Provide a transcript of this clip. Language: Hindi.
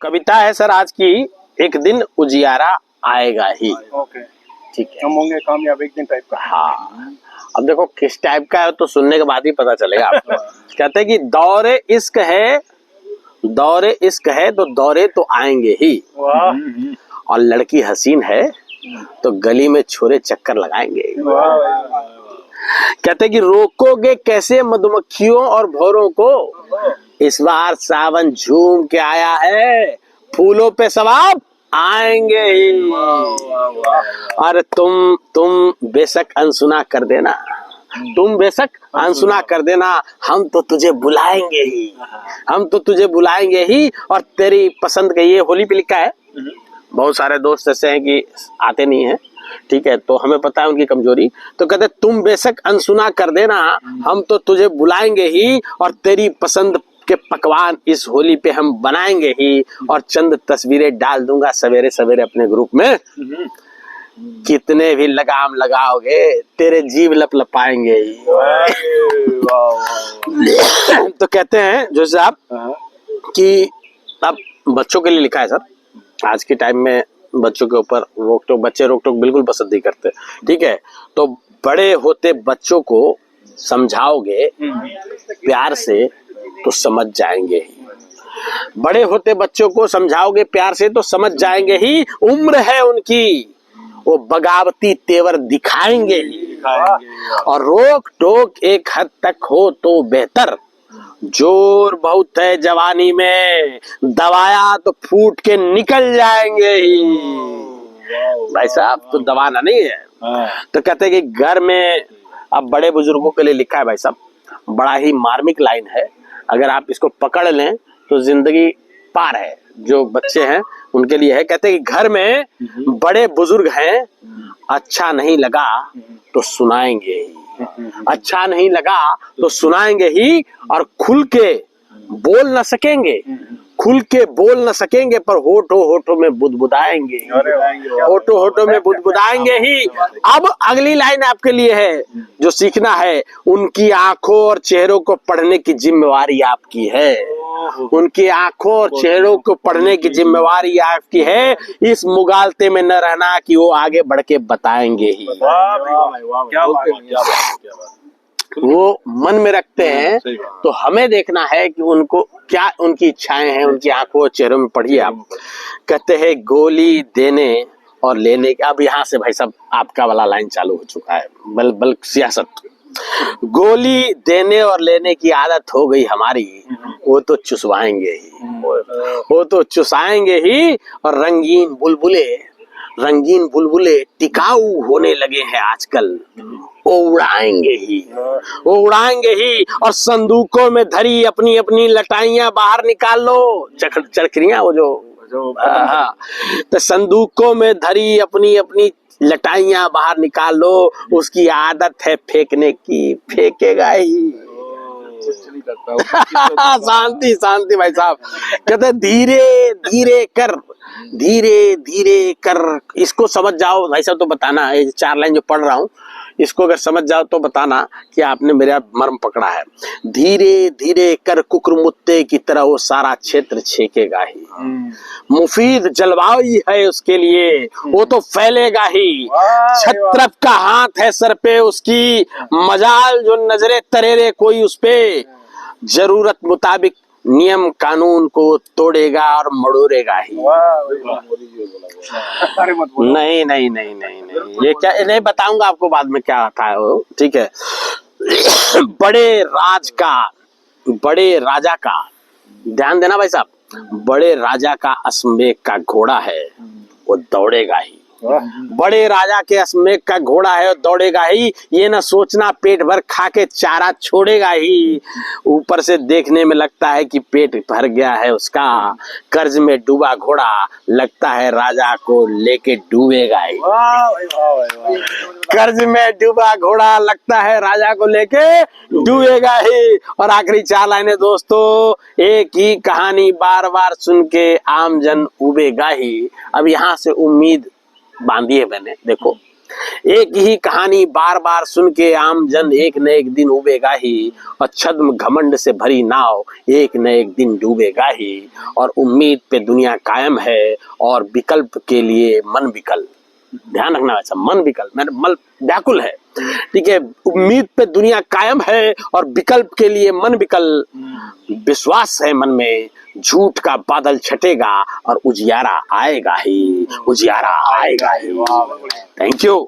कविता है सर आज की, एक दिन उजियारा आएगा ही। ओके, ठीक है, हम होंगे कामयाब एक दिन टाइप का। हाँ, अब देखो किस टाइप का है तो सुनने के बाद ही पता चलेगा आपको। कहते हैं कि दौरे इश्क है, दौरे इश्क है तो दौरे तो आएंगे ही, वाह और लड़की हसीन है तो गली में छोरे चक्कर लगाएंगे। वाह, कहते हैं कि रोकोगे कैसे मधुमक्खियों और भौरों को, इस बार सावन झूम के आया है, फूलों पे सवाब आएंगे ही। और तुम बेशक अनसुना कर देना, तुम बेशक अनसुना कर देना, हम तो तुझे बुलाएंगे ही, हम तो तुझे बुलाएंगे ही। और तेरी पसंद का ये होली पे लिखा है। बहुत सारे दोस्त ऐसे हैं कि आते नहीं है, ठीक है, तो हमें पता है उनकी कमजोरी। तो कहते तुम बेशक अनसुना कर देना, हम तो तुझे बुलाएंगे ही, और तेरी पसंद के पकवान इस होली पे हम बनाएंगे ही, और चंद तस्वीरें डाल दूंगा सवेरे सवेरे अपने ग्रुप में। कितने भी लगाम लगाओगे तेरे जीव लपलपाएंगे ही। तो कहते हैं जो साहब कि अब बच्चों के लिए लिखा है सर। आज के टाइम में बच्चों के ऊपर रोक टोक, बच्चे रोक टोक बिल्कुल पसंद नहीं करते, ठीक है। तो बड़े होते बच्चों को समझाओगे प्यार से तो समझ जाएंगे ही, बड़े होते बच्चों को समझाओगे प्यार से तो समझ जाएंगे ही। उम्र है उनकी, वो बगावती तेवर दिखाएंगे ही, और रोक टोक एक हद तक हो तो बेहतर। जोर बहुत है जवानी में, दबाया तो फूट के निकल जाएंगे ही। भाई साहब तो दबाना नहीं है। तो कहते हैं कि घर में, अब बड़े बुजुर्गों के लिए लिखा है भाई साहब, बड़ा ही मार्मिक लाइन है, अगर आप इसको पकड़ लें तो जिंदगी पार है। जो बच्चे हैं उनके लिए है। कहते हैं कि घर में बड़े बुजुर्ग हैं, अच्छा नहीं लगा तो सुनाएंगे ही, अच्छा नहीं लगा तो सुनाएंगे ही। और खुल के बोल न सकेंगे, खुल के बोल न सकेंगे, पर होठों होठों में बुदबुदाएंगे, होठों होठों में बुदबुदाएंगे ही। अब अगली लाइन आपके लिए है जो सीखना है। उनकी आंखों और चेहरों को पढ़ने की जिम्मेवारी आपकी है, उनकी आंखों और चेहरों को पढ़ने की जिम्मेवारी आपकी है। इस मुगालते में न रहना कि वो आगे बढ़ के बताएंगे ही। वो मन में रखते हैं तो हमें देखना है कि उनको क्या उनकी इच्छाएं हैं, उनकी आंखों और चेहरों में पढ़िए आप। कहते हैं गोली देने और लेने का, अब यहाँ से भाई साहब आपका वाला लाइन चालू हो चुका है, बल सियासत। गोली देने और लेने की आदत हो गई हमारी, वो तो चुसवाएंगे ही, वो तो चुसाएंगे ही। और रंगीन बुलबुले टिकाऊ होने लगे हैं आजकल, वो उड़ाएंगे ही, वो उड़ाएंगे ही। और संदूकों में धरी अपनी अपनी लटाइयां बाहर निकाल लो, चरखरियां वो जो तो संदूकों में धरी अपनी अपनी लटाइयां बाहर निकाल लो, उसकी आदत है फेंकने की, फेंकेगा ही। शांति शांति भाई साहब। कहते धीरे धीरे कर, धीरे धीरे कर, इसको समझ जाओ भाई साहब तो बताना, ये 4 लाइन जो पढ़ रहा हूँ इसको अगर समझ जाओ तो बताना कि आपने मेरा मर्म पकड़ा है। धीरे धीरे कर कुकुरमुत्ते की तरह वो सारा क्षेत्र छेकेगा ही, मुफीद जलवायु ही है उसके लिए, वो तो फैलेगा ही। छत्रप का हाथ है सर पे उसकी, मजाल जो नजरे तरेरे कोई उस पे, जरूरत मुताबिक नियम कानून को तोड़ेगा और मड़ोड़ेगा ही। नहीं नहीं नहीं नहीं नहीं, ये क्या नहीं बताऊंगा आपको बाद में क्या था वो, ठीक है। बड़े राजा का ध्यान देना भाई साहब, बड़े राजा का अश्वमेध का घोड़ा है वो दौड़ेगा ही, बड़े राजा के अश्वमेध का घोड़ा है और दौड़ेगा ही। ये ना सोचना पेट भर खा के चारा छोड़ेगा ही, ऊपर से देखने में लगता है कि पेट भर गया है उसका। कर्ज में डूबा घोड़ा लगता है राजा को लेके डूबेगा ही, कर्ज में डूबा घोड़ा लगता है राजा को लेके डूबेगा ही। और आखिरी 4 लाइनें दोस्तों, एक ही कहानी बार बार सुन के आमजन उबेगा ही। अब यहाँ से उम्मीद बांधी है मैंने, देखो एक ही कहानी बार बार सुन के आम जन एक न एक दिन उबेगा ही, और छद्म घमंड से भरी नाव एक न एक दिन डूबेगा ही। और उम्मीद पे दुनिया कायम है और विकल्प के लिए मन विकल, ध्यान रखना वैसा, मन विकल, मेरे मन व्याकुल है, ठीक है। उम्मीद पे दुनिया कायम है और विकल्प के लिए मन विकल, विश्वास है मन में झूठ का बादल छटेगा और उजियारा आएगा ही, उजियारा आएगा ही। Thank you.